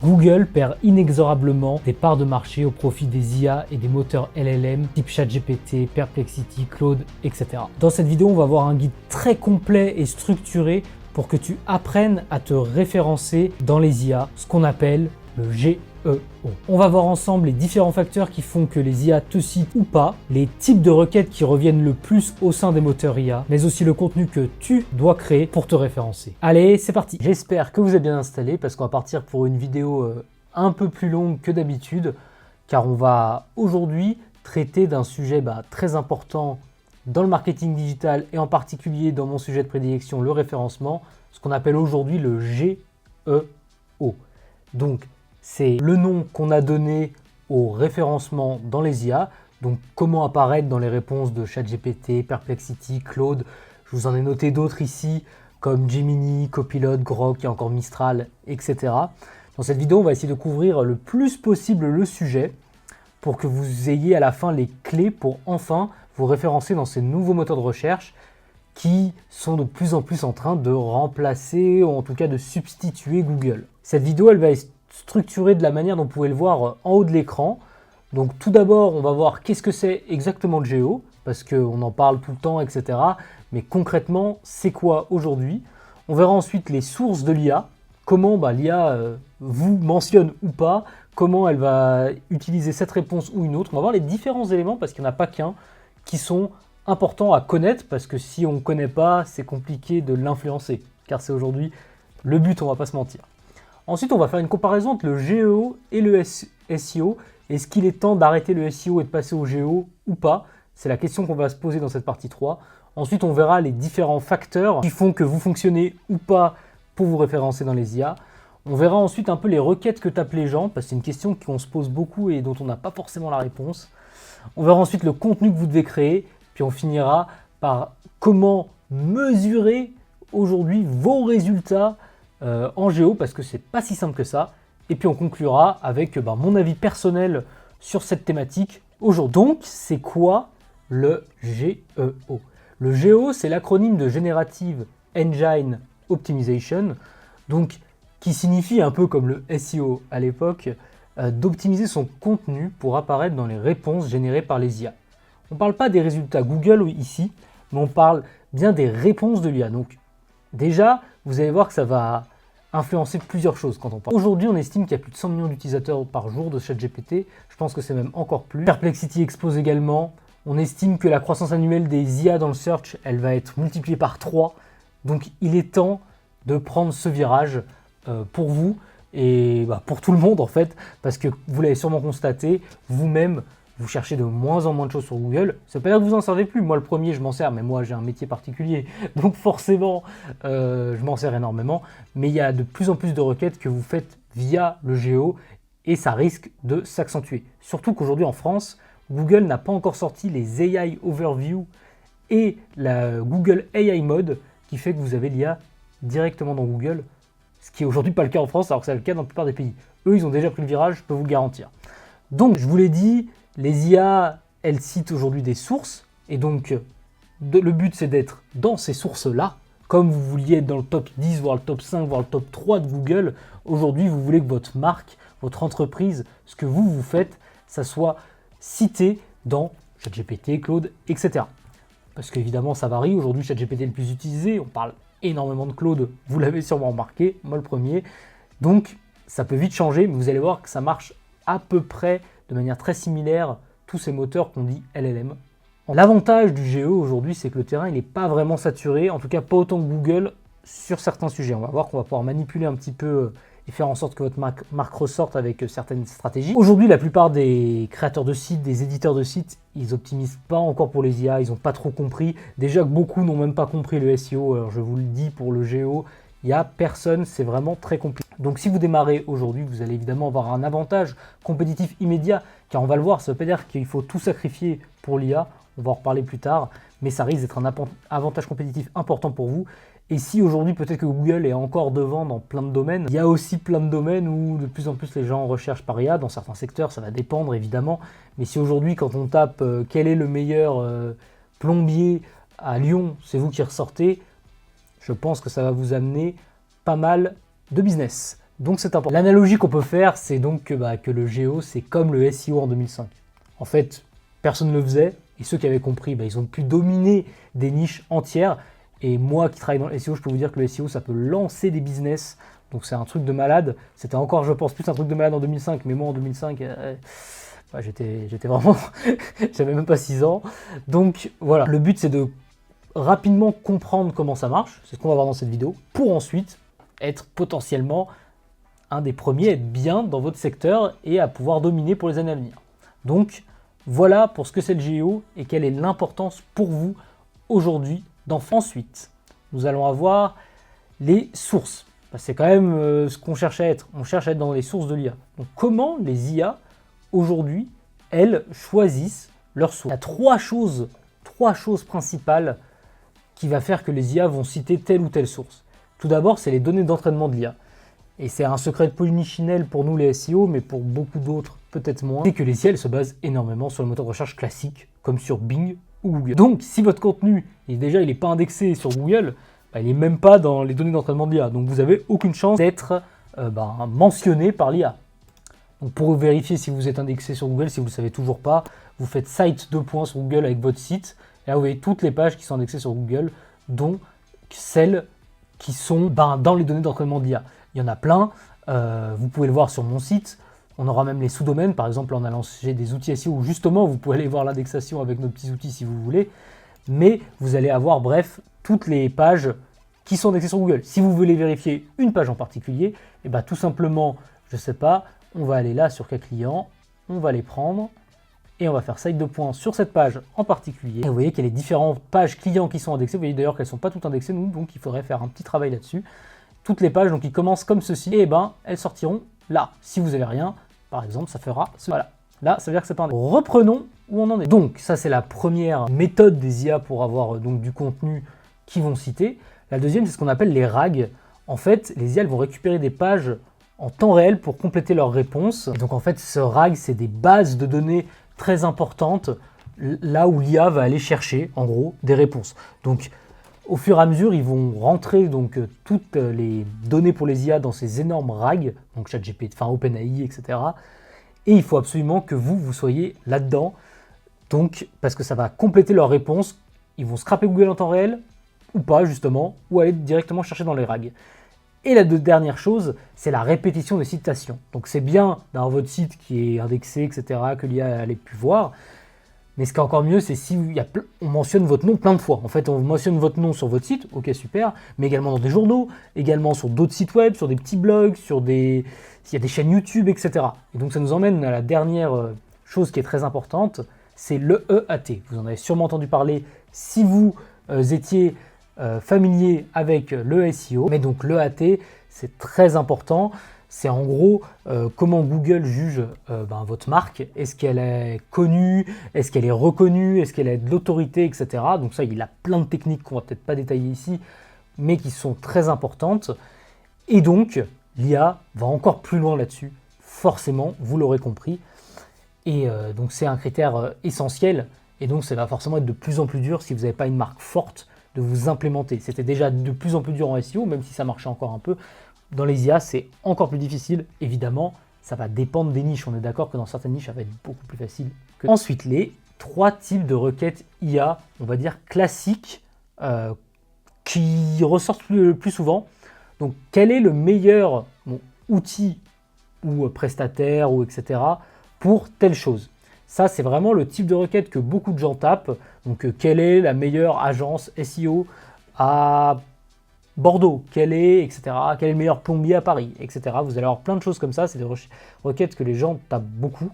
Google perd inexorablement des parts de marché au profit des IA et des moteurs LLM type ChatGPT, Perplexity, Claude, etc. Dans cette vidéo, on va voir un guide très complet et structuré pour que tu apprennes à te référencer dans les IA, ce qu'on appelle le GEO. On va voir ensemble les différents facteurs qui font que les IA te citent ou pas, les types de requêtes qui reviennent le plus au sein des moteurs IA, mais aussi le contenu que tu dois créer pour te référencer. Allez, c'est parti. J'espère que vous êtes bien installés parce qu'on va partir pour une vidéo un peu plus longue que d'habitude, car on va aujourd'hui traiter d'un sujet très important dans le marketing digital et en particulier dans mon sujet de prédilection, le référencement, ce qu'on appelle aujourd'hui le GEO. Donc, c'est le nom qu'on a donné au référencement dans les IA, donc comment apparaître dans les réponses de ChatGPT, Perplexity, Claude. Je vous en ai noté d'autres ici, comme Gemini, Copilot, Grok et encore Mistral, etc. Dans cette vidéo, on va essayer de couvrir le plus possible le sujet pour que vous ayez à la fin les clés pour enfin vous référencer dans ces nouveaux moteurs de recherche qui sont de plus en plus en train de remplacer, ou en tout cas de substituer Google. Cette vidéo, elle va être structurée de la manière dont vous pouvez le voir en haut de l'écran. Donc tout d'abord, on va voir qu'est-ce que c'est exactement le GEO, parce qu'on en parle tout le temps, etc. Mais concrètement, c'est quoi aujourd'hui? On verra ensuite les sources de l'IA, comment l'IA vous mentionne ou pas, comment elle va utiliser cette réponse ou une autre. On va voir les différents éléments, parce qu'il n'y en a pas qu'un, qui sont importants à connaître, parce que si on ne connaît pas, c'est compliqué de l'influencer, car c'est aujourd'hui le but, on ne va pas se mentir. Ensuite, on va faire une comparaison entre le GEO et le SEO. Est-ce qu'il est temps d'arrêter le SEO et de passer au GEO ou pas? C'est la question qu'on va se poser dans cette partie 3. Ensuite, on verra les différents facteurs qui font que vous fonctionnez ou pas pour vous référencer dans les IA. On verra ensuite un peu les requêtes que tapent les gens, parce que c'est une question qu'on se pose beaucoup et dont on n'a pas forcément la réponse. On verra ensuite le contenu que vous devez créer, puis on finira par comment mesurer aujourd'hui vos résultats en géo, parce que c'est pas si simple que ça. Et puis on conclura avec mon avis personnel sur cette thématique aujourd'hui. Donc, c'est quoi le GEO? Le GEO, c'est l'acronyme de Generative Engine Optimization, donc qui signifie un peu comme le SEO à l'époque, d'optimiser son contenu pour apparaître dans les réponses générées par les IA. On ne parle pas des résultats Google ici, mais on parle bien des réponses de l'IA. Donc déjà, vous allez voir que ça va influencer plusieurs choses quand on parle. Aujourd'hui, on estime qu'il y a plus de 100 millions d'utilisateurs par jour de ChatGPT. Je pense que c'est même encore plus. Perplexity explose également. On estime que la croissance annuelle des IA dans le search, elle va être multipliée par 3. Donc il est temps de prendre ce virage pour vous et pour tout le monde en fait, parce que vous l'avez sûrement constaté, vous-même, vous cherchez de moins en moins de choses sur Google. Ça veut pas dire que vous en servez plus. Moi, le premier, je m'en sers, mais moi, j'ai un métier particulier. Donc forcément, je m'en sers énormément. Mais il y a de plus en plus de requêtes que vous faites via le GEO et ça risque de s'accentuer. Surtout qu'aujourd'hui, en France, Google n'a pas encore sorti les AI Overview et la Google AI Mode qui fait que vous avez l'IA directement dans Google, ce qui est aujourd'hui pas le cas en France, alors que c'est le cas dans la plupart des pays. Eux, ils ont déjà pris le virage, je peux vous le garantir. Donc, je vous l'ai dit, les IA, elles citent aujourd'hui des sources, et donc le but c'est d'être dans ces sources-là, comme vous vouliez être dans le top 10, voire le top 5, voire le top 3 de Google. Aujourd'hui, vous voulez que votre marque, votre entreprise, ce que vous faites, ça soit cité dans ChatGPT, Claude, etc. Parce qu'évidemment, ça varie. Aujourd'hui, ChatGPT est le plus utilisé, on parle énormément de Claude, vous l'avez sûrement remarqué, moi le premier. Donc, ça peut vite changer, mais vous allez voir que ça marche à peu près de manière très similaire, tous ces moteurs qu'on dit LLM. L'avantage du GEO aujourd'hui, c'est que le terrain, il n'est pas vraiment saturé, en tout cas pas autant que Google sur certains sujets. On va voir qu'on va pouvoir manipuler un petit peu et faire en sorte que votre marque ressorte avec certaines stratégies. Aujourd'hui, la plupart des créateurs de sites, des éditeurs de sites, ils n'optimisent pas encore pour les IA, ils n'ont pas trop compris. Déjà que beaucoup n'ont même pas compris le SEO, alors je vous le dis pour le GEO, il n'y a personne, c'est vraiment très compliqué. Donc si vous démarrez aujourd'hui, vous allez évidemment avoir un avantage compétitif immédiat, car on va le voir, ça ne veut pas dire qu'il faut tout sacrifier pour l'IA, on va en reparler plus tard, mais ça risque d'être un avantage compétitif important pour vous. Et si aujourd'hui peut-être que Google est encore devant dans plein de domaines, il y a aussi plein de domaines où de plus en plus les gens recherchent par IA, dans certains secteurs ça va dépendre évidemment, mais si aujourd'hui quand on tape quel est le meilleur plombier à Lyon, c'est vous qui ressortez, je pense que ça va vous amener pas mal de business. Donc c'est important. L'analogie qu'on peut faire, c'est donc que le GEO, c'est comme le SEO en 2005. En fait, personne ne le faisait, et ceux qui avaient compris, ils ont pu dominer des niches entières. Et moi qui travaille dans le SEO, je peux vous dire que le SEO, ça peut lancer des business. Donc c'est un truc de malade. C'était encore, je pense, plus un truc de malade en 2005. Mais moi, en 2005, j'étais vraiment... j'avais même pas 6 ans. Donc voilà, le but, c'est de rapidement comprendre comment ça marche. C'est ce qu'on va voir dans cette vidéo. Pour ensuite être potentiellement un des premiers à être bien dans votre secteur et à pouvoir dominer pour les années à venir. Donc voilà pour ce que c'est le GEO et quelle est l'importance pour vous aujourd'hui. Ensuite, nous allons avoir les sources. C'est quand même ce qu'on cherche à être. On cherche à être dans les sources de l'IA. Donc comment les IA, aujourd'hui, elles choisissent leurs sources? Il y a trois choses principales qui vont faire que les IA vont citer telle ou telle source. Tout d'abord, c'est les données d'entraînement de l'IA. Et c'est un secret de polichinelle pour nous les SEO, mais pour beaucoup d'autres, peut-être moins. C'est que les IA, elles se basent énormément sur le moteur de recherche classique, comme sur Bing ou Google. Donc, si votre contenu, il n'est pas indexé sur Google, il n'est même pas dans les données d'entraînement de l'IA. Donc, vous n'avez aucune chance d'être mentionné par l'IA. Donc, pour vérifier si vous êtes indexé sur Google, si vous ne le savez toujours pas, vous faites site 2 points sur Google avec votre site. Et là, vous voyez toutes les pages qui sont indexées sur Google, dont celles qui sont dans les données d'entraînement de l'IA. Il y en a plein. Vous pouvez le voir sur mon site. On aura même les sous-domaines. Par exemple, on a lancé des outils SEO où justement, vous pouvez aller voir l'indexation avec nos petits outils si vous voulez. Mais vous allez avoir, bref, toutes les pages qui sont indexées sur Google. Si vous voulez vérifier une page en particulier, tout simplement, je ne sais pas, on va aller là sur cas client, on va les prendre et on va faire site 2 points sur cette page en particulier. Et vous voyez qu'il y a les différentes pages clients qui sont indexées. Vous voyez d'ailleurs qu'elles ne sont pas toutes indexées, donc il faudrait faire un petit travail là-dessus. Toutes les pages, donc ils commencent comme ceci, et elles sortiront là. Si vous n'avez rien, par exemple, ça fera ce. Voilà. Là, ça veut dire que c'est pas indexé. Reprenons où on en est. Donc, ça, c'est la première méthode des IA pour avoir donc du contenu qu'ils vont citer. La deuxième, c'est ce qu'on appelle les RAG. En fait, les IA vont récupérer des pages en temps réel pour compléter leurs réponses. Et donc, en fait, ce RAG, c'est des bases de données très importantes, là où l'IA va aller chercher, en gros, des réponses. Donc, au fur et à mesure, ils vont rentrer donc toutes les données pour les IA dans ces énormes RAG, donc ChatGPT, OpenAI, etc. Et il faut absolument que vous soyez là-dedans, donc parce que ça va compléter leurs réponses. Ils vont scraper Google en temps réel, ou pas justement, ou aller directement chercher dans les RAG. Et la dernière chose, c'est la répétition des citations. Donc c'est bien d'avoir votre site qui est indexé, etc., que l'IA allait pu voir. Mais ce qui est encore mieux, c'est si on mentionne votre nom plein de fois. En fait, on mentionne votre nom sur votre site, ok super, mais également dans des journaux, également sur d'autres sites web, sur des petits blogs, s'il y a des chaînes YouTube, etc. Et donc ça nous emmène à la dernière chose qui est très importante, c'est le EAT. Vous en avez sûrement entendu parler si vous étiez familier avec le SEO. Mais donc l'EAT, c'est très important. C'est en gros comment Google juge votre marque. Est-ce qu'elle est connue? Est-ce qu'elle est reconnue? Est-ce qu'elle a de l'autorité, etc. Donc ça, il a plein de techniques qu'on va peut-être pas détailler ici, mais qui sont très importantes. Et donc, l'IA va encore plus loin là-dessus. Forcément, vous l'aurez compris. Et donc, c'est un critère essentiel. Et donc, ça va forcément être de plus en plus dur si vous n'avez pas une marque forte de vous implémenter. C'était déjà de plus en plus dur en SEO, même si ça marchait encore un peu. Dans les IA, c'est encore plus difficile. Évidemment, ça va dépendre des niches. On est d'accord que dans certaines niches, ça va être beaucoup plus facile. Ensuite, les 3 types de requêtes IA, on va dire classiques, qui ressortent le plus souvent. Donc, quel est le meilleur outil ou prestataire ou etc. pour telle chose? Ça, c'est vraiment le type de requête que beaucoup de gens tapent. Donc, quelle est la meilleure agence SEO à Bordeaux, quel est, etc. Quel est le meilleur plombier à Paris, etc. Vous allez avoir plein de choses comme ça. C'est des requêtes que les gens tapent beaucoup.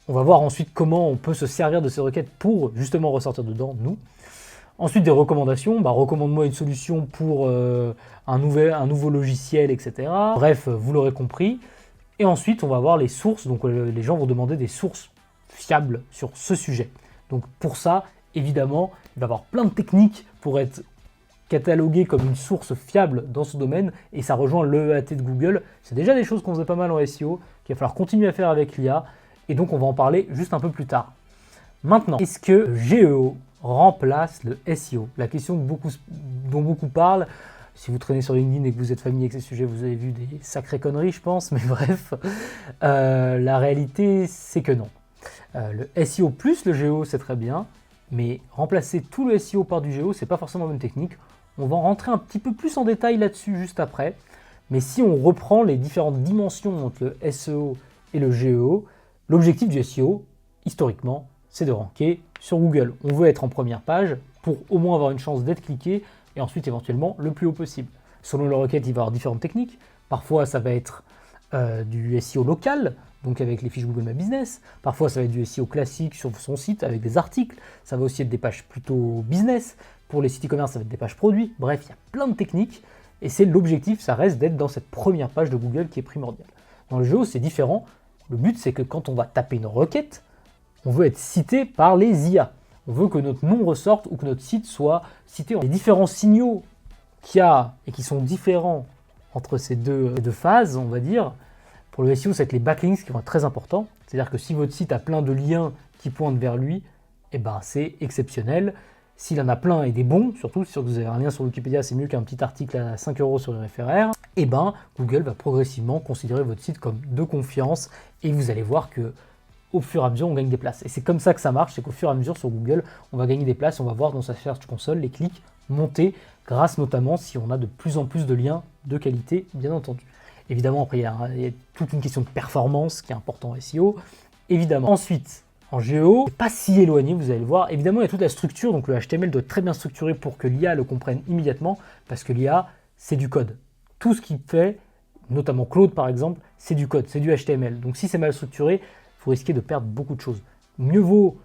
On va voir ensuite comment on peut se servir de ces requêtes pour justement ressortir dedans, nous. Ensuite, des recommandations. Recommande-moi une solution pour un nouveau logiciel, etc. Bref, vous l'aurez compris. Et ensuite, on va voir les sources. Donc, les gens vont demander des sources fiables sur ce sujet. Donc, pour ça, évidemment, il va y avoir plein de techniques pour être catalogué comme une source fiable dans ce domaine, et ça rejoint l'EAT de Google. C'est déjà des choses qu'on faisait pas mal en SEO, qu'il va falloir continuer à faire avec l'IA, et donc on va en parler juste un peu plus tard. Maintenant, est-ce que GEO remplace le SEO? La question dont beaucoup parlent, Si vous traînez sur LinkedIn et que vous êtes familier avec ces sujets, vous avez vu des sacrées conneries, je pense, mais bref, la réalité, c'est que non. Le SEO plus le GEO, c'est très bien, mais remplacer tout le SEO par du GEO, c'est pas forcément la bonne technique. On va en rentrer un petit peu plus en détail là-dessus juste après. Mais si on reprend les différentes dimensions entre le SEO et le GEO, l'objectif du SEO, historiquement, c'est de ranker sur Google. On veut être en première page pour au moins avoir une chance d'être cliqué et ensuite éventuellement le plus haut possible. Selon la requête, il va y avoir différentes techniques. Parfois, ça va être du SEO local, donc avec les fiches Google My Business. Parfois, ça va être du SEO classique sur son site avec des articles. Ça va aussi être des pages plutôt business. Pour les sites e-commerce, ça va être des pages produits. Bref, il y a plein de techniques. Et c'est l'objectif, ça reste d'être dans cette première page de Google qui est primordiale. Dans le GEO, c'est différent. Le but, c'est que quand on va taper une requête, on veut être cité par les IA. On veut que notre nom ressorte ou que notre site soit cité. Les différents signaux qu'il y a et qui sont différents entre ces deux phases, on va dire, pour le SEO, c'est que les backlinks qui vont être très importants. C'est-à-dire que si votre site a plein de liens qui pointent vers lui, eh ben, c'est exceptionnel. S'il en a plein et des bons, surtout si vous avez un lien sur Wikipédia, c'est mieux qu'un petit article à 5 € sur le FRR, et ben Google va progressivement considérer votre site comme de confiance et vous allez voir que au fur et à mesure on gagne des places. Et c'est comme ça que ça marche, c'est qu'au fur et à mesure sur Google, on va gagner des places, on va voir dans sa Search Console les clics monter grâce notamment si on a de plus en plus de liens de qualité, bien entendu. Évidemment, après il y a toute une question de performance qui est important en SEO, évidemment. Ensuite, en GEO, pas si éloigné, vous allez le voir. Évidemment, il y a toute la structure, donc le HTML doit être très bien structuré pour que l'IA le comprenne immédiatement, parce que l'IA, c'est du code. Tout ce qu'il fait, notamment Claude par exemple, c'est du code, c'est du HTML. Donc si c'est mal structuré, vous risquez de perdre beaucoup de choses. Mieux vaut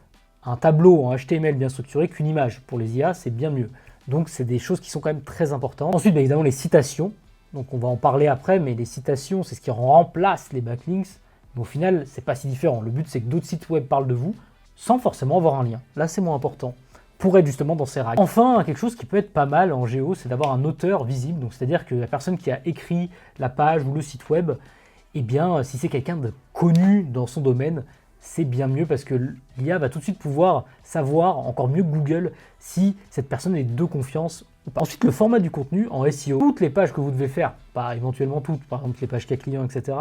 un tableau en HTML bien structuré qu'une image. Pour les IA, c'est bien mieux. Donc c'est des choses qui sont quand même très importantes. Ensuite, bien évidemment, les citations. Donc on va en parler après, mais les citations, c'est ce qui remplace les backlinks. Mais au final, c'est pas si différent. Le but, c'est que d'autres sites web parlent de vous sans forcément avoir un lien. Là, c'est moins important pour être justement dans ces règles. Enfin, quelque chose qui peut être pas mal en GEO, c'est d'avoir un auteur visible. Donc, c'est-à-dire que la personne qui a écrit la page ou le site web, eh bien, si c'est quelqu'un de connu dans son domaine, c'est bien mieux parce que l'IA va tout de suite pouvoir savoir, encore mieux que Google, si cette personne est de confiance ou pas. Ensuite, le format du contenu en SEO. Toutes les pages que vous devez faire, pas éventuellement toutes, par exemple les pages cas clients, etc.,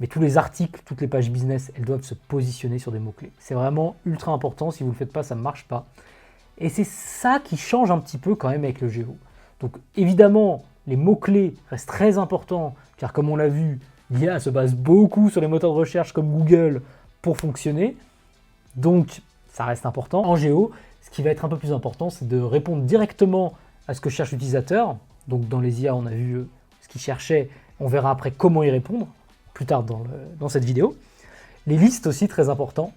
mais tous les articles, toutes les pages business, elles doivent se positionner sur des mots-clés. C'est vraiment ultra important. Si vous ne le faites pas, ça ne marche pas. Et c'est ça qui change un petit peu quand même avec le GEO. Donc évidemment, les mots-clés restent très importants, car comme on l'a vu, l'IA se base beaucoup sur les moteurs de recherche comme Google pour fonctionner. Donc ça reste important. En GEO, ce qui va être un peu plus important, c'est de répondre directement à ce que cherche l'utilisateur. Donc dans les IA, on a vu ce qu'il cherchait. On verra après comment y répondre plus tard dans cette vidéo. Les listes aussi, très important,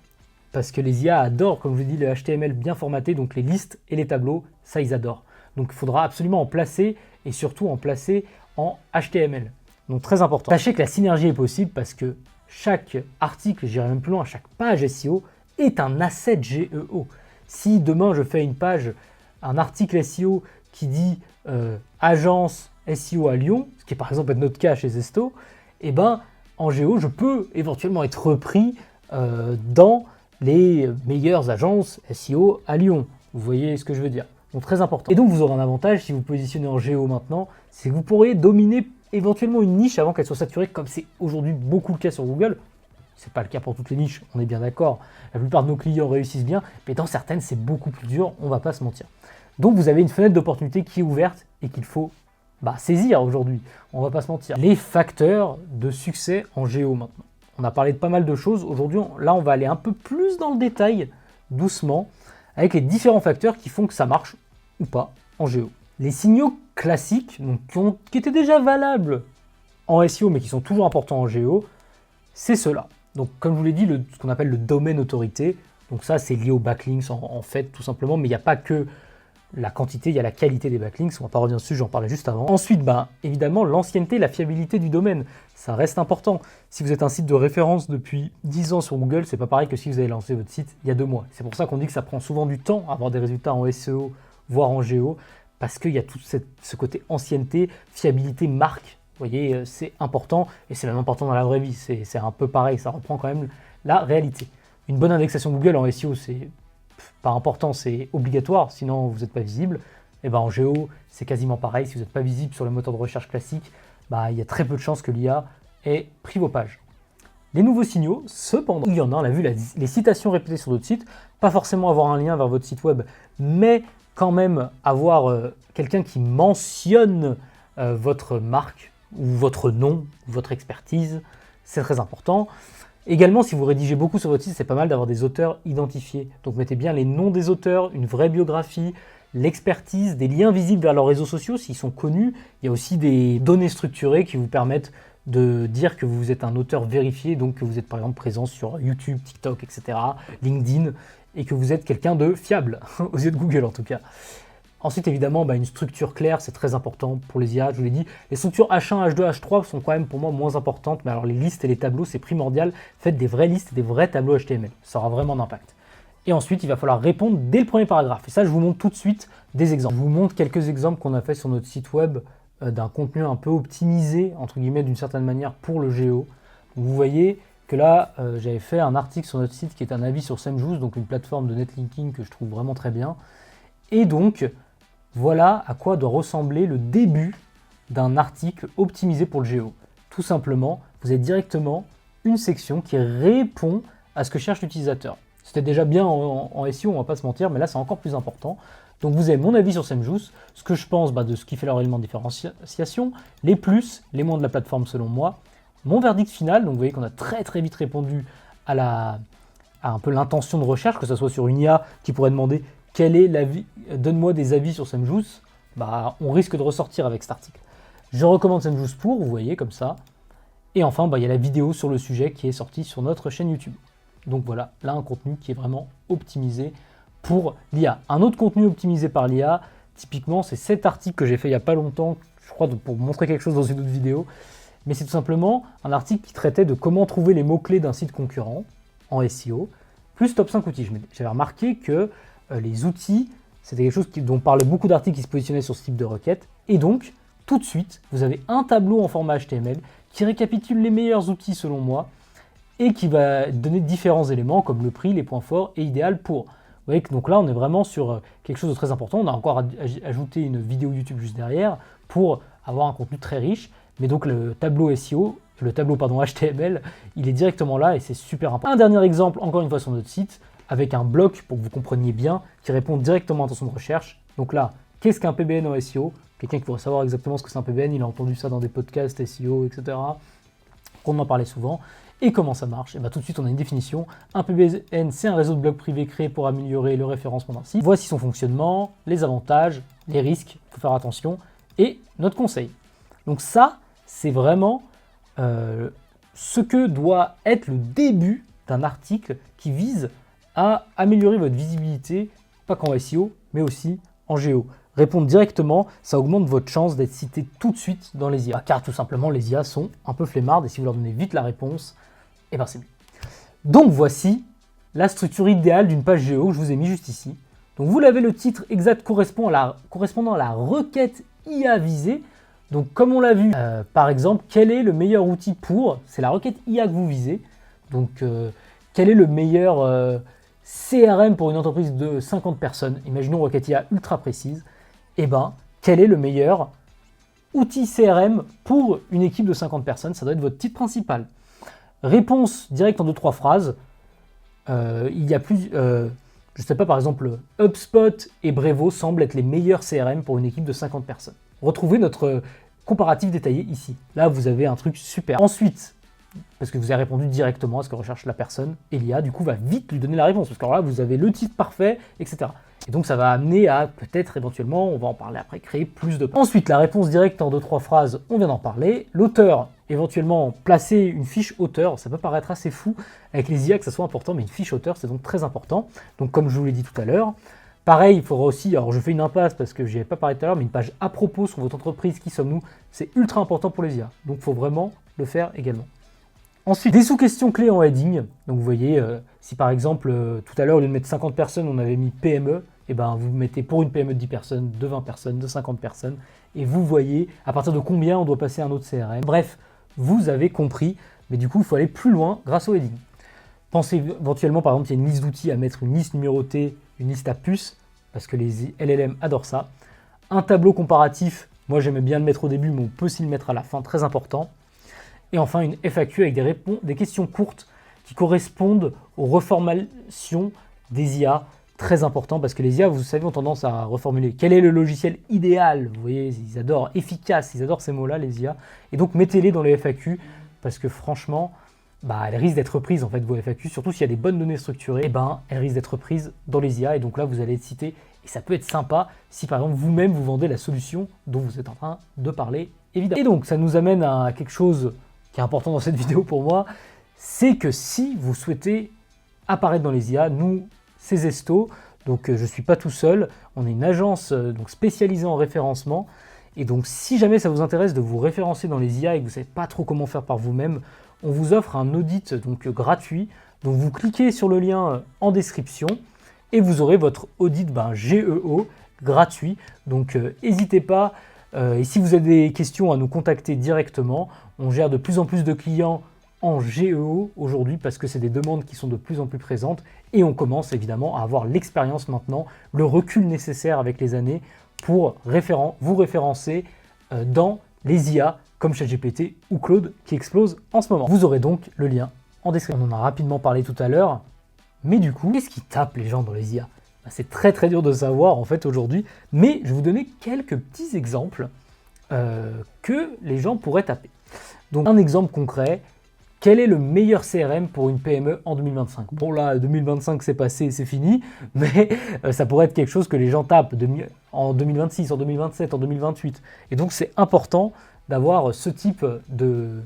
parce que les IA adorent, comme je vous dis, le HTML bien formaté, donc les listes et les tableaux, ça ils adorent. Donc il faudra absolument en placer, et surtout en placer en HTML. Donc très important. Sachez que la synergie est possible parce que chaque article, j'irai même plus loin, chaque page SEO est un asset GEO. Si demain je fais une page, un article SEO qui dit agence SEO à Lyon, ce qui est par exemple notre cas chez Zesto, et ben en GEO, je peux éventuellement être repris dans les meilleures agences SEO à Lyon. Vous voyez ce que je veux dire. Donc très important. Et donc vous aurez un avantage si vous positionnez en GEO maintenant, c'est que vous pourrez dominer éventuellement une niche avant qu'elle soit saturée, comme c'est aujourd'hui beaucoup le cas sur Google. C'est pas le cas pour toutes les niches, on est bien d'accord. La plupart de nos clients réussissent bien, mais dans certaines, c'est beaucoup plus dur, on va pas se mentir. Donc vous avez une fenêtre d'opportunité qui est ouverte et qu'il faut saisir aujourd'hui, on va pas se mentir. Les facteurs de succès en GEO maintenant. On a parlé de pas mal de choses. Aujourd'hui, là, on va aller un peu plus dans le détail, doucement, avec les différents facteurs qui font que ça marche ou pas en GEO. Les signaux classiques, donc, qui étaient déjà valables en SEO, mais qui sont toujours importants en GEO, c'est ceux-là. Donc, comme je vous l'ai dit, ce qu'on appelle le domaine autorité. Donc ça, c'est lié aux backlinks en fait, tout simplement, mais il n'y a pas que la quantité, il y a la qualité des backlinks, on va pas revenir dessus, j'en parlais juste avant. Ensuite, évidemment, l'ancienneté, la fiabilité du domaine, ça reste important. Si vous êtes un site de référence depuis 10 ans sur Google, c'est pas pareil que si vous avez lancé votre site il y a 2 mois. C'est pour ça qu'on dit que ça prend souvent du temps à avoir des résultats en SEO, voire en GEO, parce qu'il y a tout ce côté ancienneté, fiabilité, marque. Vous voyez, c'est important, et c'est même important dans la vraie vie. C'est un peu pareil, ça reprend quand même la réalité. Une bonne indexation Google en SEO, c'est pas important, c'est obligatoire, sinon vous n'êtes pas visible. Et ben en géo, c'est quasiment pareil. Si vous n'êtes pas visible sur le moteur de recherche classique, il y a très peu de chances que l'IA ait pris vos pages. Les nouveaux signaux, cependant, il y en a, on a vu les citations répétées sur d'autres sites, pas forcément avoir un lien vers votre site web, mais quand même avoir quelqu'un qui mentionne votre marque ou votre nom, votre expertise, c'est très important. Également, si vous rédigez beaucoup sur votre site, c'est pas mal d'avoir des auteurs identifiés. Donc mettez bien les noms des auteurs, une vraie biographie, l'expertise, des liens visibles vers leurs réseaux sociaux s'ils sont connus. Il y a aussi des données structurées qui vous permettent de dire que vous êtes un auteur vérifié, donc que vous êtes par exemple présent sur YouTube, TikTok, etc., LinkedIn, et que vous êtes quelqu'un de fiable, aux yeux de Google en tout cas. Ensuite, évidemment, une structure claire, c'est très important pour les IA, je vous l'ai dit. Les structures H1, H2, H3 sont quand même pour moi moins importantes, mais alors les listes et les tableaux, c'est primordial. Faites des vraies listes et des vrais tableaux HTML, ça aura vraiment d'impact. Et ensuite, il va falloir répondre dès le premier paragraphe. Et ça, je vous montre tout de suite des exemples. Je vous montre quelques exemples qu'on a fait sur notre site web d'un contenu un peu optimisé, entre guillemets, d'une certaine manière pour le géo. Vous voyez que là, j'avais fait un article sur notre site qui est un avis sur Semjoose, donc une plateforme de netlinking que je trouve vraiment très bien. Et donc, voilà à quoi doit ressembler le début d'un article optimisé pour le géo. Tout simplement, vous avez directement une section qui répond à ce que cherche l'utilisateur. C'était déjà bien en SEO, on va pas se mentir, mais là c'est encore plus important. Donc vous avez mon avis sur Semjoose, ce que je pense de ce qui fait leur élément de différenciation, les plus, les moins de la plateforme selon moi, mon verdict final, donc vous voyez qu'on a très très vite répondu à un peu l'intention de recherche, que ce soit sur une IA qui pourrait demander quel est l'avis, donne-moi des avis sur Semjoose, on risque de ressortir avec cet article. Je recommande Semjoose pour, vous voyez comme ça. Et enfin, il y a la vidéo sur le sujet qui est sortie sur notre chaîne YouTube. Donc voilà, là un contenu qui est vraiment optimisé pour l'IA. Un autre contenu optimisé par l'IA, typiquement, c'est cet article que j'ai fait il n'y a pas longtemps, je crois pour montrer quelque chose dans une autre vidéo, mais c'est tout simplement un article qui traitait de comment trouver les mots-clés d'un site concurrent en SEO, plus top 5 outils. J'avais remarqué que les outils, c'était quelque chose dont parlaient beaucoup d'articles qui se positionnaient sur ce type de requête, et donc, tout de suite, vous avez un tableau en format HTML qui récapitule les meilleurs outils selon moi, et qui va donner différents éléments comme le prix, les points forts et idéal pour. Vous voyez que donc là, on est vraiment sur quelque chose de très important. On a encore ajouté une vidéo YouTube juste derrière pour avoir un contenu très riche. Mais donc le tableau SEO, HTML, il est directement là et c'est super important. Un dernier exemple, encore une fois sur notre site, avec un bloc pour que vous compreniez bien, qui répond directement à l'intention de recherche. Donc là, qu'est-ce qu'un PBN en SEO? Quelqu'un qui pourrait savoir exactement ce que c'est un PBN, il a entendu ça dans des podcasts SEO, etc. On en parlait souvent. Et comment ça marche? Et tout de suite, on a une définition. Un PBN, c'est un réseau de blogs privés créé pour améliorer le référencement d'un site. Voici son fonctionnement, les avantages, les risques, il faut faire attention, et notre conseil. Donc ça, c'est vraiment ce que doit être le début d'un article qui vise à améliorer votre visibilité, pas qu'en SEO, mais aussi en géo. Répondre directement, ça augmente votre chance d'être cité tout de suite dans les IA. Car tout simplement, les IA sont un peu flemmardes et si vous leur donnez vite la réponse, c'est mieux. Donc voici la structure idéale d'une page géo que je vous ai mis juste ici. Donc vous l'avez, le titre exact correspondant à la requête IA visée. Donc comme on l'a vu, par exemple, quel est le meilleur outil pour, c'est la requête IA que vous visez. Donc quel est le meilleur CRM pour une entreprise de 50 personnes, imaginons requête IA ultra précise. Quel est le meilleur outil CRM pour une équipe de 50 personnes? Ça doit être votre titre principal. Réponse directe en 2-3 phrases. Il y a plus, je ne sais pas, par exemple, HubSpot et Brevo semblent être les meilleurs CRM pour une équipe de 50 personnes. Retrouvez notre comparatif détaillé ici. Là, vous avez un truc super. Ensuite, parce que vous avez répondu directement à ce que recherche la personne, et l'IA, du coup, va vite lui donner la réponse. Parce que là, vous avez le titre parfait, etc. Et donc, ça va amener à, peut-être, éventuellement, on va en parler après, créer plus de... Ensuite, la réponse directe en 2-3 phrases, on vient d'en parler. L'auteur, éventuellement, placer une fiche auteur, ça peut paraître assez fou avec les IA que ça soit important, mais une fiche auteur, c'est donc très important. Donc, comme je vous l'ai dit tout à l'heure, pareil, il faudra aussi, alors je fais une impasse parce que je n'y avais pas parlé tout à l'heure, mais une page à propos sur votre entreprise, qui sommes-nous, c'est ultra important pour les IA. Donc, il faut vraiment le faire également. Ensuite, des sous-questions clés en heading. Donc vous voyez, si par exemple, tout à l'heure, au lieu de mettre 50 personnes, on avait mis PME, vous mettez pour une PME de 10 personnes, de 20 personnes, de 50 personnes, et vous voyez à partir de combien on doit passer à un autre CRM. Bref, vous avez compris, mais du coup, il faut aller plus loin grâce au heading. Pensez éventuellement, par exemple, il y a une liste d'outils à mettre une liste numérotée, une liste à puces, parce que les LLM adorent ça. Un tableau comparatif, moi j'aimais bien le mettre au début, mais on peut aussi le mettre à la fin, très important. Et enfin une FAQ avec des questions courtes qui correspondent aux reformulations des IA, très important parce que les IA, vous savez, ont tendance à reformuler. Quel est le logiciel idéal? Vous voyez, ils adorent efficace, ils adorent ces mots-là, les IA. Et donc mettez-les dans les FAQ parce que franchement, elles risquent d'être prises en fait, vos FAQ, surtout s'il y a des bonnes données structurées, elles risquent d'être prises dans les IA et donc là vous allez être cité. Et ça peut être sympa si par exemple vous-même vous vendez la solution dont vous êtes en train de parler, évidemment. Et donc ça nous amène à quelque chose qui est important dans cette vidéo pour moi, c'est que si vous souhaitez apparaître dans les IA, nous, c'est Zesto, donc je ne suis pas tout seul, on est une agence donc spécialisée en référencement, et donc si jamais ça vous intéresse de vous référencer dans les IA et que vous ne savez pas trop comment faire par vous-même, on vous offre un audit donc gratuit, donc vous cliquez sur le lien en description, et vous aurez votre audit GEO gratuit, donc n'hésitez pas. Et si vous avez des questions, à nous contacter directement. On gère de plus en plus de clients en GEO aujourd'hui parce que c'est des demandes qui sont de plus en plus présentes et on commence évidemment à avoir l'expérience maintenant, le recul nécessaire avec les années pour vous référencer dans les IA comme ChatGPT ou Claude qui explosent en ce moment. Vous aurez donc le lien en description. On en a rapidement parlé tout à l'heure, mais du coup, qu'est-ce qui tape les gens dans les IA? C'est très très dur de savoir en fait aujourd'hui, mais je vais vous donner quelques petits exemples que les gens pourraient taper. Donc un exemple concret, quel est le meilleur CRM pour une PME en 2025? Bon là, 2025 c'est passé, c'est fini, mais ça pourrait être quelque chose que les gens tapent en 2026, en 2027, en 2028. Et donc c'est important d'avoir ce type de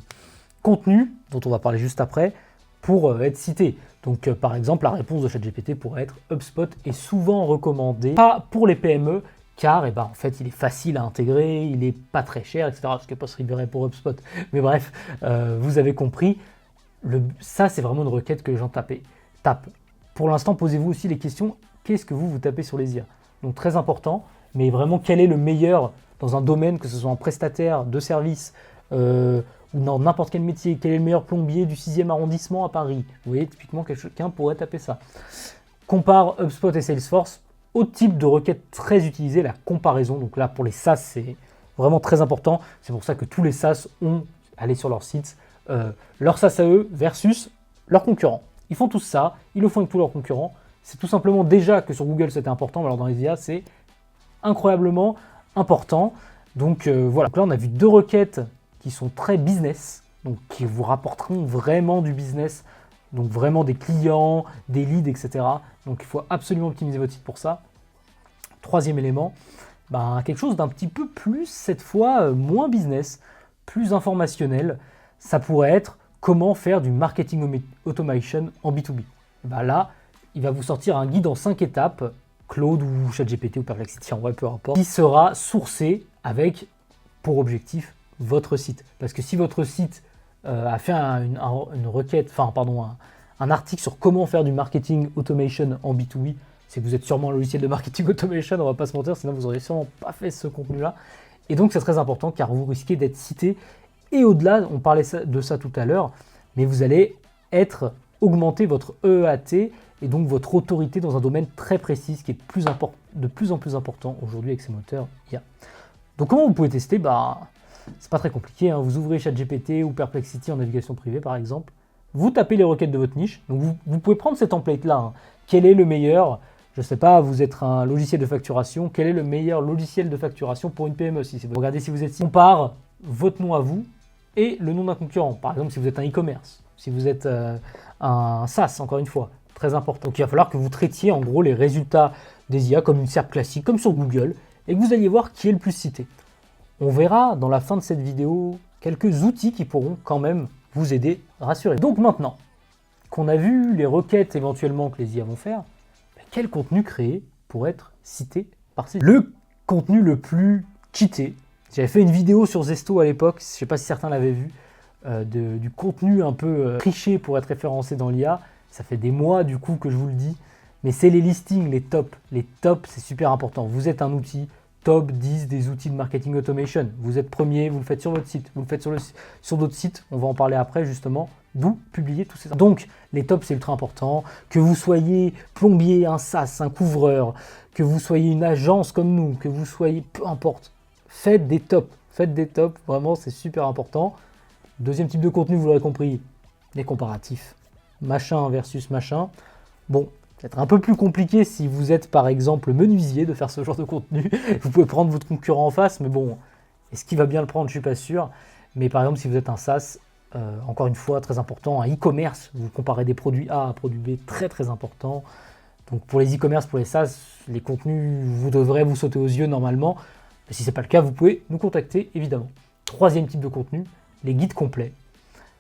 contenu, dont on va parler juste après, pour être cité. Donc par exemple, la réponse de ChatGPT pourrait être HubSpot est souvent recommandé, pas pour les PME, car en fait il est facile à intégrer, il n'est pas très cher, etc. Ce qui n'est pas se libérer pour HubSpot. Mais bref, vous avez compris, ça c'est vraiment une requête que les gens tapent. Pour l'instant, posez-vous aussi les questions, qu'est-ce que vous tapez sur les IA? Donc très important, mais vraiment quel est le meilleur dans un domaine, que ce soit en prestataire, de service, ou dans n'importe quel métier, quel est le meilleur plombier du 6e arrondissement à Paris? Vous voyez, typiquement, quelqu'un pourrait taper ça. Compare HubSpot et Salesforce. Autre type de requête très utilisée, la comparaison. Donc là, pour les SaaS, c'est vraiment très important. C'est pour ça que tous les SaaS ont, allez sur leur site, leur SaaS à eux versus leurs concurrents. Ils font tous ça, ils le font avec tous leurs concurrents. C'est tout simplement déjà que sur Google, c'était important, mais alors dans les IA, c'est incroyablement important. Donc voilà, donc là, on a vu deux requêtes qui sont très business, donc qui vous rapporteront vraiment du business, donc vraiment des clients, des leads, etc. Donc il faut absolument optimiser votre site pour ça. Troisième élément, quelque chose d'un petit peu plus, cette fois, moins business, plus informationnel. Ça pourrait être comment faire du marketing automation en B2B. Là, il va vous sortir un guide en 5 étapes, Claude ou ChatGPT ou Perplexity, en vrai, peu importe, qui sera sourcé avec, pour objectif, votre site. Parce que si votre site a fait une requête, un article sur comment faire du marketing automation en B2B, c'est que vous êtes sûrement un logiciel de marketing automation, on va pas se mentir, sinon vous n'auriez sûrement pas fait ce contenu-là. Et donc c'est très important car vous risquez d'être cité. Et au-delà, on parlait de ça tout à l'heure, mais vous allez augmenter votre EEAT et donc votre autorité dans un domaine très précis, qui est de plus en plus important aujourd'hui avec ces moteurs IA. Donc comment vous pouvez tester? C'est pas très compliqué, hein. Vous ouvrez ChatGPT ou Perplexity en navigation privée par exemple, vous tapez les requêtes de votre niche, donc vous pouvez prendre ces templates-là, hein. Quel est le meilleur, je sais pas, vous êtes un logiciel de facturation, quel est le meilleur logiciel de facturation pour une PME? Regardez si vous êtes, compare votre nom à vous et le nom d'un concurrent, par exemple si vous êtes un e-commerce, si vous êtes un SaaS, encore une fois, très important. Donc il va falloir que vous traitiez en gros les résultats des IA comme une SERP classique, comme sur Google, et que vous alliez voir qui est le plus cité. On verra dans la fin de cette vidéo quelques outils qui pourront quand même vous aider, rassurez-vous. Donc maintenant qu'on a vu les requêtes éventuellement que les IA vont faire, quel contenu créer pour être cité par ces... Le contenu le plus cheaté. J'avais fait une vidéo sur Zesto à l'époque, je ne sais pas si certains l'avaient vu, du contenu un peu triché pour être référencé dans l'IA. Ça fait des mois du coup que je vous le dis, mais c'est les listings, les tops. Les tops, c'est super important. Vous êtes un outil, top 10 des outils de marketing automation. Vous êtes premier, vous le faites sur votre site, vous le faites sur d'autres sites, on va en parler après justement, d'où publier tous ces articles. Donc, les tops, c'est ultra important. Que vous soyez plombier, un sas, un couvreur, que vous soyez une agence comme nous, que vous soyez, peu importe, faites des tops. Faites des tops, vraiment, c'est super important. Deuxième type de contenu, vous l'aurez compris, les comparatifs. Machin versus machin. Bon, c'est un peu plus compliqué si vous êtes, par exemple, menuisier de faire ce genre de contenu. Vous pouvez prendre votre concurrent en face, mais bon, est-ce qu'il va bien le prendre? Je ne suis pas sûr. Mais par exemple, si vous êtes un SaaS, encore une fois, très important, un e-commerce, vous comparez des produits A à produits B, très très important. Donc pour les e-commerce, pour les SaaS, les contenus, vous devrez vous sauter aux yeux normalement. Mais si ce n'est pas le cas, vous pouvez nous contacter, évidemment. Troisième type de contenu, les guides complets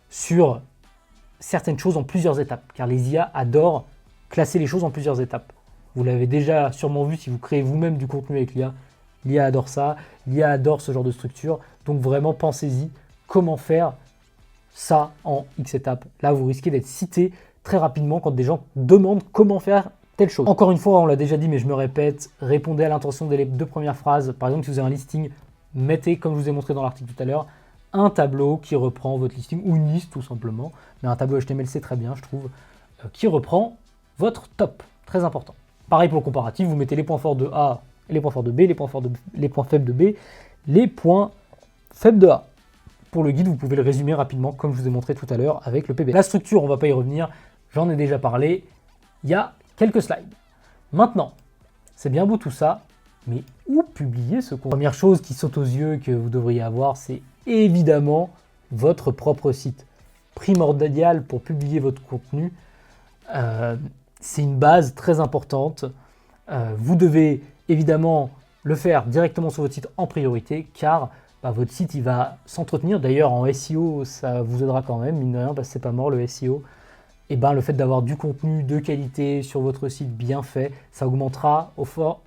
sur certaines choses en plusieurs étapes, car les IA adorent classer les choses en plusieurs étapes. Vous l'avez déjà sûrement vu si vous créez vous-même du contenu avec l'IA. L'IA adore ça, l'IA adore ce genre de structure. Donc vraiment, pensez-y, comment faire ça en X étapes. Là, vous risquez d'être cité très rapidement quand des gens demandent comment faire telle chose. Encore une fois, on l'a déjà dit, mais je me répète, répondez à l'intention des 2 premières phrases. Par exemple, si vous avez un listing, mettez, comme je vous ai montré dans l'article tout à l'heure, un tableau qui reprend votre listing, ou une liste tout simplement, mais un tableau HTML, c'est très bien, je trouve, qui reprend votre top. Très important. Pareil pour le comparatif, vous mettez les points forts de A, les points forts de B, les points faibles de B, les points faibles de A. Pour le guide, vous pouvez le résumer rapidement, comme je vous ai montré tout à l'heure avec le PBN. La structure, on ne va pas y revenir, j'en ai déjà parlé, il y a quelques slides. Maintenant, c'est bien beau tout ça, mais où publier ce contenu? Première chose qui saute aux yeux que vous devriez avoir, c'est évidemment votre propre site. Primordial pour publier votre contenu, c'est une base très importante. Vous devez évidemment le faire directement sur votre site en priorité, car votre site il va s'entretenir. D'ailleurs en SEO, ça vous aidera quand même, mine de rien, parce que c'est pas mort le SEO. Et le fait d'avoir du contenu de qualité sur votre site bien fait, ça augmentera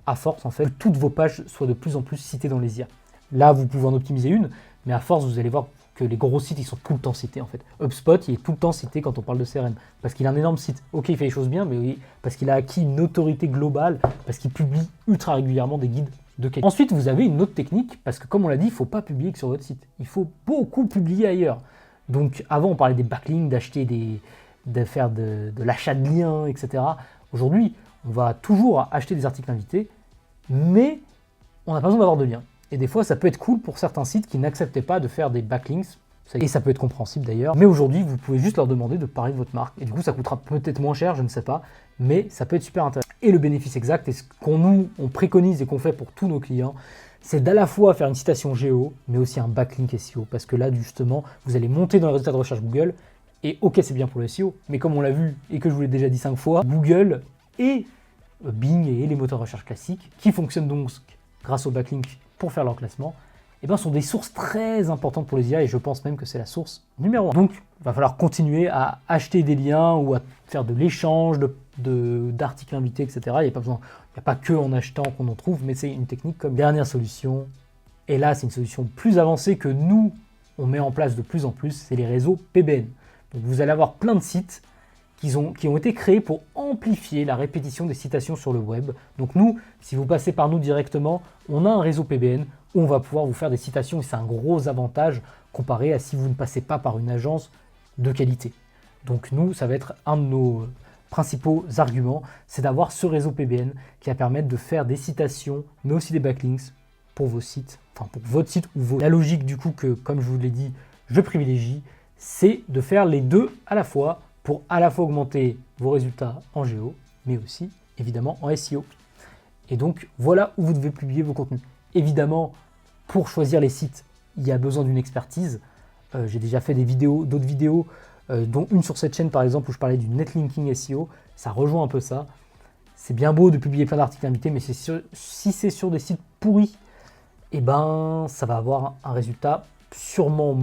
à force en fait que toutes vos pages soient de plus en plus citées dans les IA. Là, vous pouvez en optimiser une, mais à force, vous allez voir que les gros sites, ils sont tout le temps cités en fait. HubSpot, il est tout le temps cité quand on parle de CRM, parce qu'il a un énorme site. Ok, il fait les choses bien, mais oui, parce qu'il a acquis une autorité globale, parce qu'il publie ultra régulièrement des guides de qualité. Ensuite, vous avez une autre technique, parce que comme on l'a dit, il ne faut pas publier que sur votre site. Il faut beaucoup publier ailleurs. Donc avant, on parlait des backlinks, de faire de l'achat de liens, etc. Aujourd'hui, on va toujours acheter des articles invités, mais on n'a pas besoin d'avoir de liens. Et des fois, ça peut être cool pour certains sites qui n'acceptaient pas de faire des backlinks, et ça peut être compréhensible d'ailleurs. Mais aujourd'hui, vous pouvez juste leur demander de parler de votre marque. Et du coup, ça coûtera peut-être moins cher, je ne sais pas, mais ça peut être super intéressant. Et le bénéfice exact, et ce qu'on préconise et qu'on fait pour tous nos clients, c'est d'à la fois faire une citation géo, mais aussi un backlink SEO. Parce que là, justement, vous allez monter dans les résultats de recherche Google, et ok, c'est bien pour le SEO, mais comme on l'a vu et que je vous l'ai déjà dit 5 fois, Google et Bing et les moteurs de recherche classiques, qui fonctionnent donc grâce au backlink pour faire leur classement, sont des sources très importantes pour les IA, et je pense même que c'est la source numéro 1. Donc, il va falloir continuer à acheter des liens ou à faire de l'échange d'articles invités, etc. Il n'y a pas que en achetant qu'on en trouve, mais c'est une technique comme dernière solution. Et là, c'est une solution plus avancée que nous, on met en place de plus en plus, c'est les réseaux PBN. Donc vous allez avoir plein de sites qui ont été créés pour amplifier la répétition des citations sur le web. Donc nous, si vous passez par nous directement, on a un réseau PBN où on va pouvoir vous faire des citations, et c'est un gros avantage comparé à si vous ne passez pas par une agence de qualité. Donc nous, ça va être un de nos principaux arguments, c'est d'avoir ce réseau PBN qui va permettre de faire des citations, mais aussi des backlinks pour vos sites, enfin pour votre site ou vos... La logique du coup que, comme je vous l'ai dit, je privilégie, c'est de faire les deux à la fois pour à la fois augmenter vos résultats en géo, mais aussi évidemment en SEO. Et donc voilà où vous devez publier vos contenus. Évidemment, pour choisir les sites, il y a besoin d'une expertise. J'ai déjà fait d'autres vidéos, dont une sur cette chaîne par exemple où je parlais du netlinking SEO. Ça rejoint un peu ça. C'est bien beau de publier plein d'articles invités, mais si c'est sur des sites pourris, ça va avoir un résultat sûrement,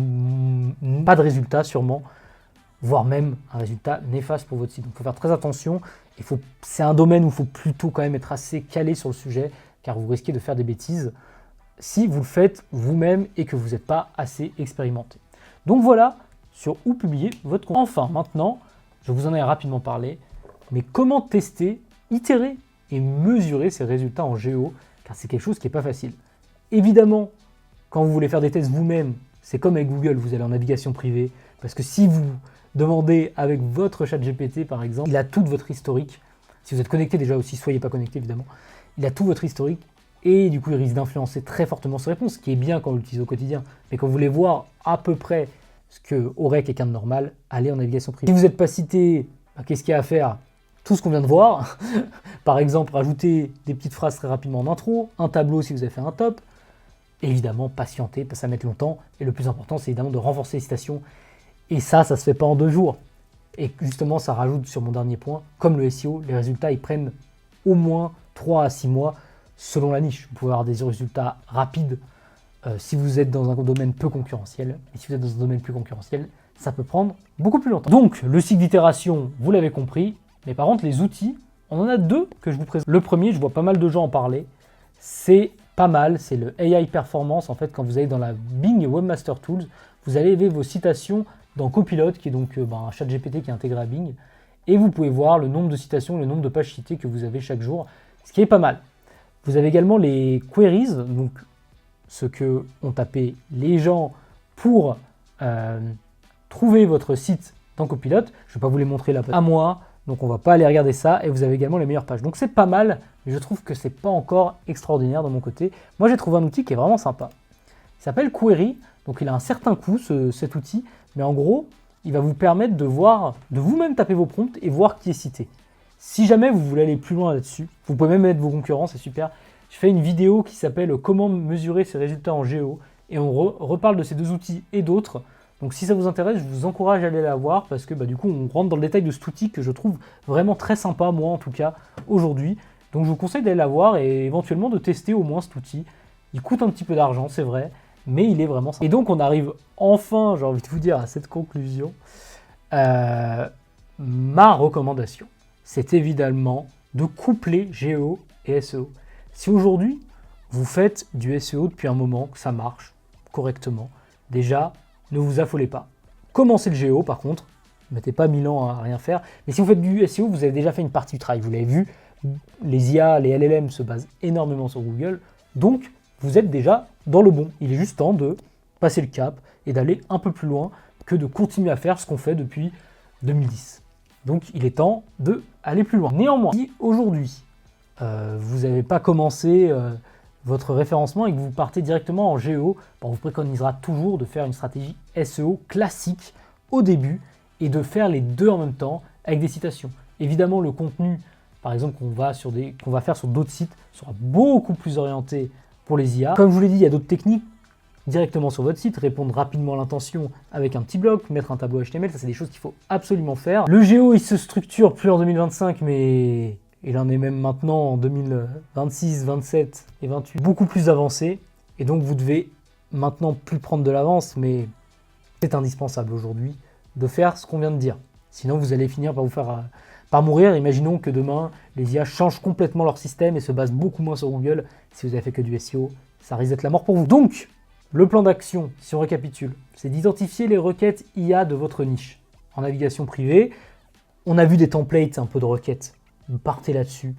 pas de résultat sûrement, voire même un résultat néfaste pour votre site. Donc il faut faire très attention. C'est un domaine où il faut plutôt quand même être assez calé sur le sujet, car vous risquez de faire des bêtises si vous le faites vous-même et que vous n'êtes pas assez expérimenté. Donc voilà sur où publier votre contenu. Enfin, maintenant, je vous en ai rapidement parlé, mais comment tester, itérer et mesurer ces résultats en géo, car c'est quelque chose qui n'est pas facile. Évidemment, quand vous voulez faire des tests vous-même, c'est comme avec Google, vous allez en navigation privée, parce que si vous demandez avec votre ChatGPT par exemple, il a toute votre historique. Si vous êtes connecté déjà aussi, soyez pas connecté évidemment. Il a tout votre historique et du coup il risque d'influencer très fortement ses réponses, ce qui est bien quand on l'utilise au quotidien. Mais quand vous voulez voir à peu près ce qu'aurait quelqu'un de normal, allez en navigation privée. Si vous n'êtes pas cité, qu'est-ce qu'il y a à faire? Tout ce qu'on vient de voir. Par exemple, rajouter des petites phrases très rapidement en intro, un tableau si vous avez fait un top. Évidemment, patienter, parce que ça met longtemps. Et le plus important, c'est évidemment de renforcer les citations. Et ça se fait pas en 2 jours. Et justement, ça rajoute sur mon dernier point, comme le SEO, les résultats, ils prennent au moins 3 à 6 mois selon la niche. Vous pouvez avoir des résultats rapides si vous êtes dans un domaine peu concurrentiel. Et si vous êtes dans un domaine plus concurrentiel, ça peut prendre beaucoup plus longtemps. Donc, le cycle d'itération, vous l'avez compris. Mais par contre, les outils, on en a 2 que je vous présente. Le premier, je vois pas mal de gens en parler. C'est pas mal, c'est le AI Performance. En fait, quand vous allez dans la Bing Webmaster Tools, vous allez voir vos citations dans Copilot, qui est donc un chat GPT qui est intégré à Bing. Et vous pouvez voir le nombre de citations, le nombre de pages citées que vous avez chaque jour, ce qui est pas mal. Vous avez également les queries, donc ce que ont tapé les gens pour trouver votre site dans Copilot. Je ne vais pas vous les montrer là à moi. Donc on va pas aller regarder ça, et vous avez également les meilleures pages. Donc c'est pas mal, mais je trouve que c'est pas encore extraordinaire de mon côté. Moi j'ai trouvé un outil qui est vraiment sympa. Il s'appelle Query, donc il a un certain coût cet outil, mais en gros, il va vous permettre de voir, de vous-même taper vos prompts et voir qui est cité. Si jamais vous voulez aller plus loin là-dessus, vous pouvez même mettre vos concurrents, c'est super. Je fais une vidéo qui s'appelle Comment mesurer ses résultats en géo, et on reparle de ces 2 outils et d'autres. Donc si ça vous intéresse, je vous encourage à aller la voir parce que du coup on rentre dans le détail de cet outil que je trouve vraiment très sympa, moi en tout cas, aujourd'hui. Donc je vous conseille d'aller la voir et éventuellement de tester au moins cet outil. Il coûte un petit peu d'argent, c'est vrai, mais il est vraiment sympa. Et donc on arrive enfin, j'ai envie de vous dire, à cette conclusion. Ma recommandation, c'est évidemment de coupler Géo et SEO. Si aujourd'hui, vous faites du SEO depuis un moment, que ça marche correctement, déjà, ne vous affolez pas. Commencez le Géo par contre, ne mettez pas 1000 ans à rien faire, mais si vous faites du SEO, vous avez déjà fait une partie du travail, vous l'avez vu, les IA, les LLM se basent énormément sur Google, donc vous êtes déjà dans le bon. Il est juste temps de passer le cap et d'aller un peu plus loin que de continuer à faire ce qu'on fait depuis 2010. Donc il est temps d'aller plus loin. Néanmoins, si aujourd'hui, vous n'avez pas commencé votre référencement et que vous partez directement en Géo, on vous préconisera toujours de faire une stratégie SEO classique au début et de faire les 2 en même temps avec des citations. Évidemment, le contenu, par exemple, qu'on va faire sur d'autres sites sera beaucoup plus orienté pour les IA. Comme je vous l'ai dit, il y a d'autres techniques directement sur votre site, répondre rapidement à l'intention avec un petit bloc, mettre un tableau HTML, ça c'est des choses qu'il faut absolument faire. Le Géo, il se structure plus en 2025, mais il en est même maintenant en 2026, 27 et 28, beaucoup plus avancé. Et donc vous devez maintenant plus prendre de l'avance, mais c'est indispensable aujourd'hui de faire ce qu'on vient de dire. Sinon vous allez finir par mourir. Imaginons que demain, les IA changent complètement leur système et se basent beaucoup moins sur Google. Si vous avez fait que du SEO, ça risque d'être la mort pour vous. Donc, le plan d'action, si on récapitule, c'est d'identifier les requêtes IA de votre niche. En navigation privée, on a vu des templates un peu de requêtes. Partez là-dessus,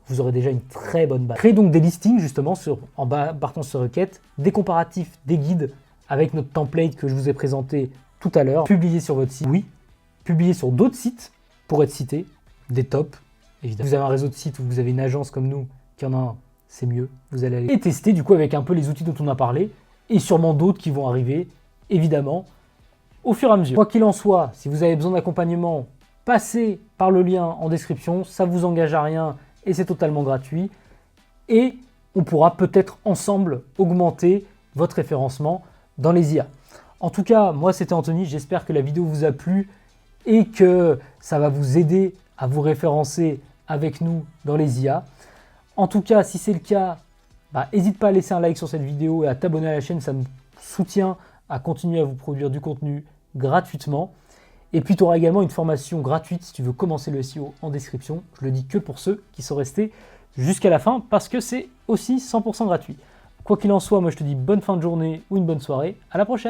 vous aurez déjà une très bonne base. Créez donc des listings justement en partant sur requêtes, des comparatifs, des guides avec notre template que je vous ai présenté tout à l'heure. Publiez sur votre site, oui. Publiez sur d'autres sites pour être cité, des tops, évidemment. Vous avez un réseau de sites ou vous avez une agence comme nous qui en a un, c'est mieux. Vous allez aller tester du coup avec un peu les outils dont on a parlé et sûrement d'autres qui vont arriver, évidemment, au fur et à mesure. Quoi qu'il en soit, si vous avez besoin d'accompagnement, passez par le lien en description, ça ne vous engage à rien et c'est totalement gratuit. Et on pourra peut-être ensemble augmenter votre référencement dans les IA. En tout cas, moi c'était Anthony, j'espère que la vidéo vous a plu et que ça va vous aider à vous référencer avec nous dans les IA. En tout cas, si c'est le cas, n'hésite pas à laisser un like sur cette vidéo et à t'abonner à la chaîne, ça me soutient à continuer à vous produire du contenu gratuitement. Et puis tu auras également une formation gratuite si tu veux commencer le SEO en description. Je le dis que pour ceux qui sont restés jusqu'à la fin parce que c'est aussi 100% gratuit. Quoi qu'il en soit, moi je te dis bonne fin de journée ou une bonne soirée. À la prochaine!